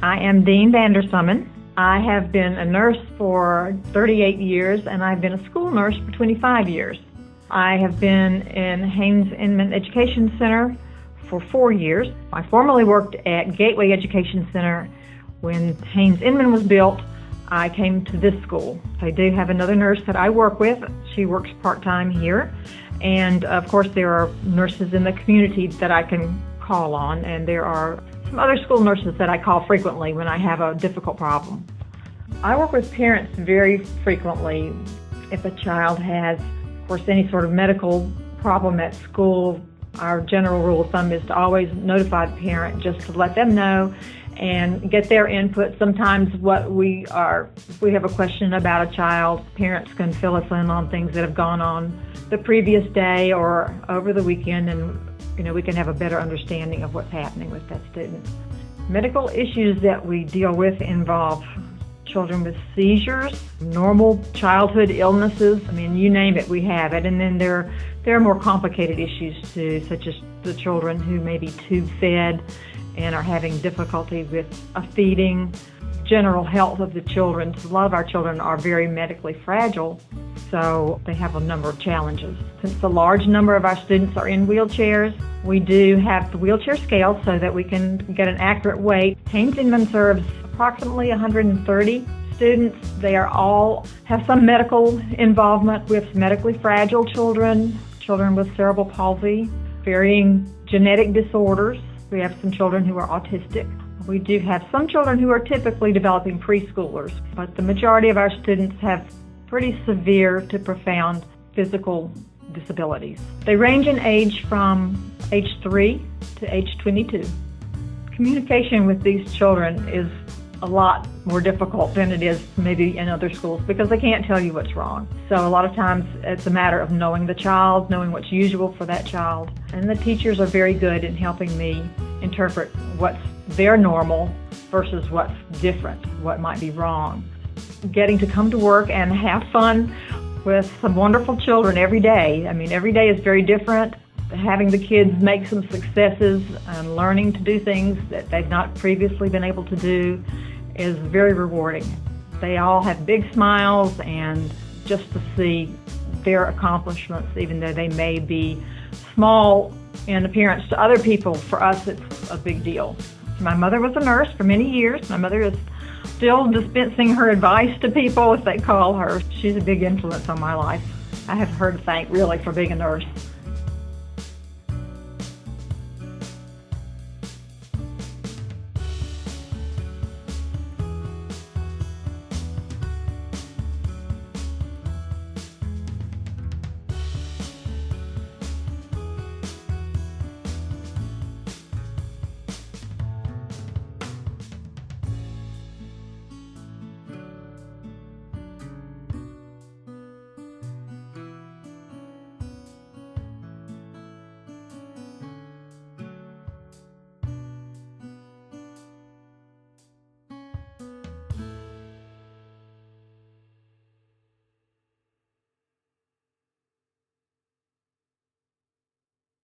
I am Deane Sommen. I have been a nurse for 38 years, and I've been a school nurse for 25 years. I have been in Haynes Inman Education Center for 4 years. I formerly worked at Gateway Education Center. When Haynes Inman was built, I came to this school. I do have another nurse that I work with. She works part-time here. And of course, there are nurses in the community that I can call on, and there are some other school nurses that I call frequently when I have a difficult problem. I work with parents very frequently. If a child has, of course, any sort of medical problem at school, our general rule of thumb is to always notify the parent just to let them know and get their input. Sometimes if we have a question about a child, parents can fill us in on things that have gone on the previous day or over the weekend, and we can have a better understanding of what's happening with that student. Medical issues that we deal with involve children with seizures, normal childhood illnesses. You name it, we have it. And then there are more complicated issues too, such as the children who may be tube-fed and are having difficulty with feeding, general health of the children. So a lot of our children are very medically fragile, so they have a number of challenges. Since a large number of our students are in wheelchairs, we do have the wheelchair scale so that we can get an accurate weight. Haynes Inman serves approximately 130 students. They all have some medical involvement with medically fragile children, children with cerebral palsy, varying genetic disorders. We have some children who are autistic. We do have some children who are typically developing preschoolers, but the majority of our students have pretty severe to profound physical disabilities. They range in age from age 3 to age 22. Communication with these children is a lot more difficult than it is maybe in other schools because they can't tell you what's wrong. So a lot of times it's a matter of knowing the child, knowing what's usual for that child. And the teachers are very good in helping me interpret what's their normal versus what's different, what might be wrong. Getting to come to work and have fun with some wonderful children every day. Every day is very different. Having the kids make some successes and learning to do things that they've not previously been able to do is very rewarding. They all have big smiles, and just to see their accomplishments, even though they may be small in appearance to other people, for us it's a big deal. My mother was a nurse for many years. My mother is still dispensing her advice to people if they call her. She's a big influence on my life. I have her to thank really for being a nurse.